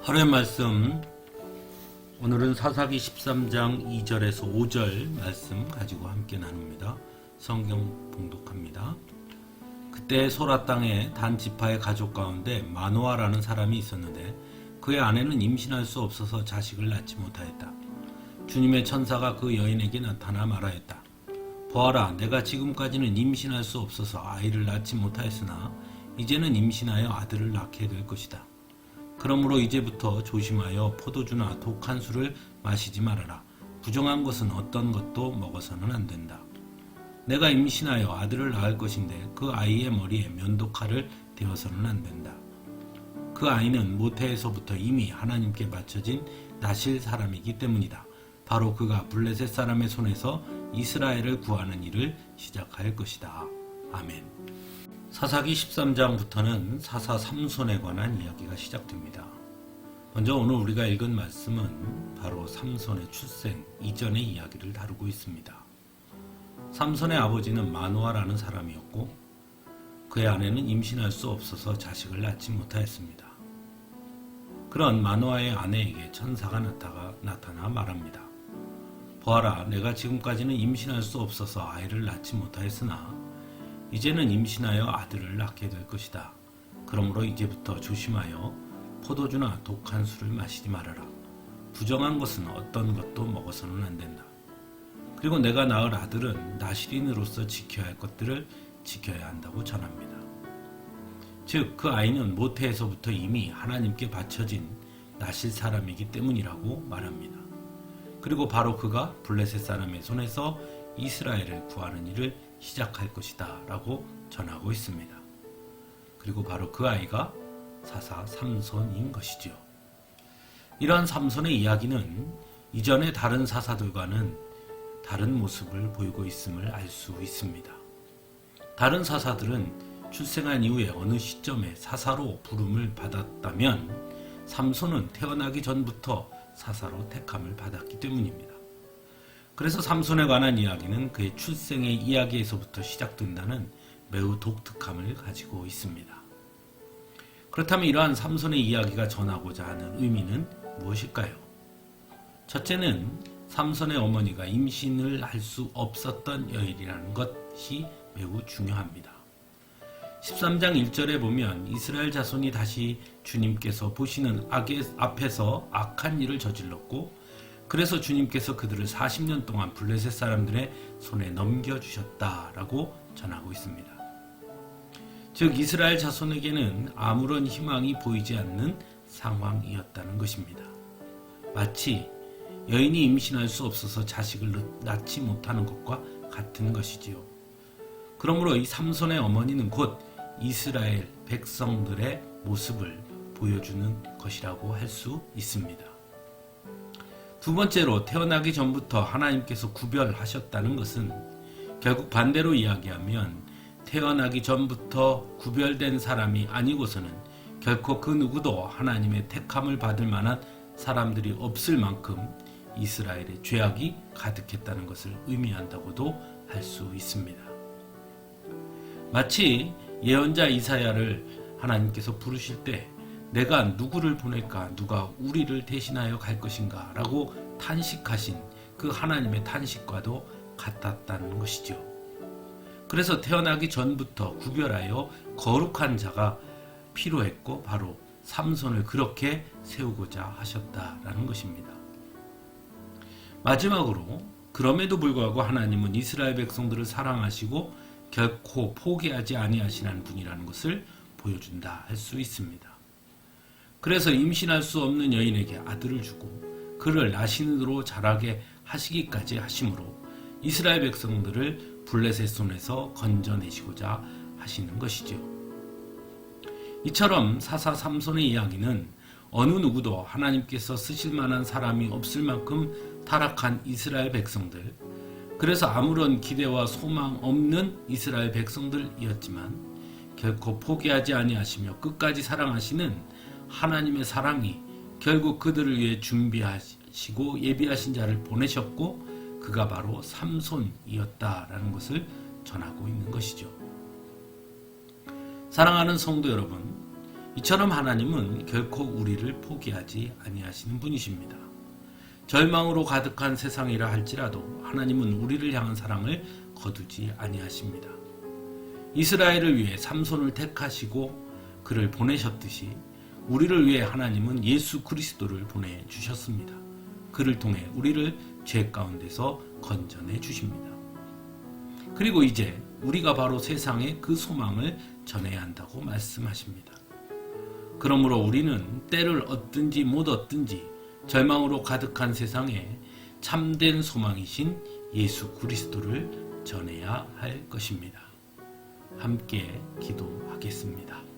하루의 말씀, 오늘은 사사기 13장 2절에서 5절 말씀 가지고 함께 나눕니다. 성경 봉독합니다. 그때 소라 땅에 단 지파의 가족 가운데 마노아라는 사람이 있었는데 그의 아내는 임신할 수 없어서 자식을 낳지 못하였다. 주님의 천사가 그 여인에게 나타나 말하였다. 보아라, 내가 지금까지는 임신할 수 없어서 아이를 낳지 못하였으나 이제는 임신하여 아들을 낳게 될 것이다. 그러므로 이제부터 조심하여 포도주나 독한 술을 마시지 말아라. 부정한 것은 어떤 것도 먹어서는 안 된다. 내가 임신하여 아들을 낳을 것인데 그 아이의 머리에 면도칼을 대어서는 안 된다. 그 아이는 모태에서부터 이미 하나님께 바쳐진 나실 사람이기 때문이다. 바로 그가 블레셋 사람의 손에서 이스라엘을 구하는 일을 시작할 것이다. 아멘. 사사기 13장부터는 사사 삼손에 관한 이야기가 시작됩니다. 먼저 오늘 우리가 읽은 말씀은 바로 삼손의 출생 이전의 이야기를 다루고 있습니다. 삼손의 아버지는 마노아라는 사람이었고 그의 아내는 임신할 수 없어서 자식을 낳지 못하였습니다. 그런 마노아의 아내에게 천사가 나타나 말합니다. 보아라, 내가 지금까지는 임신할 수 없어서 아이를 낳지 못하였으나 이제는 임신하여 아들을 낳게 될 것이다. 그러므로 이제부터 조심하여 포도주나 독한 술을 마시지 말아라. 부정한 것은 어떤 것도 먹어서는 안 된다. 그리고 내가 낳을 아들은 나실인으로서 지켜야 할 것들을 지켜야 한다고 전합니다. 즉, 그 아이는 모태에서부터 이미 하나님께 바쳐진 나실 사람이기 때문이라고 말합니다. 그리고 바로 그가 블레셋 사람의 손에서 이스라엘을 구하는 일을 시작할 것이다 라고 전하고 있습니다. 그리고 바로 그 아이가 사사 삼손인 것이죠. 이러한 삼손의 이야기는 이전의 다른 사사들과는 다른 모습을 보이고 있음을 알 수 있습니다. 다른 사사들은 출생한 이후에 어느 시점에 사사로 부름을 받았다면 삼손은 태어나기 전부터 사사로 택함을 받았기 때문입니다. 그래서 삼손에 관한 이야기는 그의 출생의 이야기에서부터 시작된다는 매우 독특함을 가지고 있습니다. 그렇다면 이러한 삼손의 이야기가 전하고자 하는 의미는 무엇일까요? 첫째는 삼손의 어머니가 임신을 할 수 없었던 여인이라는 것이 매우 중요합니다. 13장 1절에 보면 이스라엘 자손이 다시 주님께서 보시는 앞에서 악한 일을 저질렀고 그래서 주님께서 그들을 40년 동안 블레셋 사람들의 손에 넘겨주셨다라고 전하고 있습니다. 즉 이스라엘 자손에게는 아무런 희망이 보이지 않는 상황이었다는 것입니다. 마치 여인이 임신할 수 없어서 자식을 낳지 못하는 것과 같은 것이지요. 그러므로 이 삼손의 어머니는 곧 이스라엘 백성들의 모습을 보여주는 것이라고 할 수 있습니다. 두 번째로 태어나기 전부터 하나님께서 구별하셨다는 것은 결국 반대로 이야기하면 태어나기 전부터 구별된 사람이 아니고서는 결코 그 누구도 하나님의 택함을 받을 만한 사람들이 없을 만큼 이스라엘의 죄악이 가득했다는 것을 의미한다고도 할 수 있습니다. 마치 예언자 이사야를 하나님께서 부르실 때 내가 누구를 보낼까? 누가 우리를 대신하여 갈 것인가? 라고 탄식하신 그 하나님의 탄식과도 같았다는 것이죠. 그래서 태어나기 전부터 구별하여 거룩한 자가 필요했고 바로 삼손을 그렇게 세우고자 하셨다라는 것입니다. 마지막으로 그럼에도 불구하고 하나님은 이스라엘 백성들을 사랑하시고 결코 포기하지 아니하시는 분이라는 것을 보여준다 할 수 있습니다. 그래서 임신할 수 없는 여인에게 아들을 주고 그를 나신으로 자라게 하시기까지 하심으로 이스라엘 백성들을 블레셋 손에서 건져내시고자 하시는 것이죠. 이처럼 사사 삼손의 이야기는 어느 누구도 하나님께서 쓰실 만한 사람이 없을 만큼 타락한 이스라엘 백성들, 그래서 아무런 기대와 소망 없는 이스라엘 백성들이었지만 결코 포기하지 아니하시며 끝까지 사랑하시는 하나님의 사랑이 결국 그들을 위해 준비하시고 예비하신 자를 보내셨고 그가 바로 삼손이었다라는 것을 전하고 있는 것이죠. 사랑하는 성도 여러분, 이처럼 하나님은 결코 우리를 포기하지 아니하시는 분이십니다. 절망으로 가득한 세상이라 할지라도 하나님은 우리를 향한 사랑을 거두지 아니하십니다. 이스라엘을 위해 삼손을 택하시고 그를 보내셨듯이 우리를 위해 하나님은 예수 그리스도를 보내주셨습니다. 그를 통해 우리를 죄 가운데서 건져내 주십니다. 그리고 이제 우리가 바로 세상에 그 소망을 전해야 한다고 말씀하십니다. 그러므로 우리는 때를 얻든지 못 얻든지 절망으로 가득한 세상에 참된 소망이신 예수 그리스도를 전해야 할 것입니다. 함께 기도하겠습니다.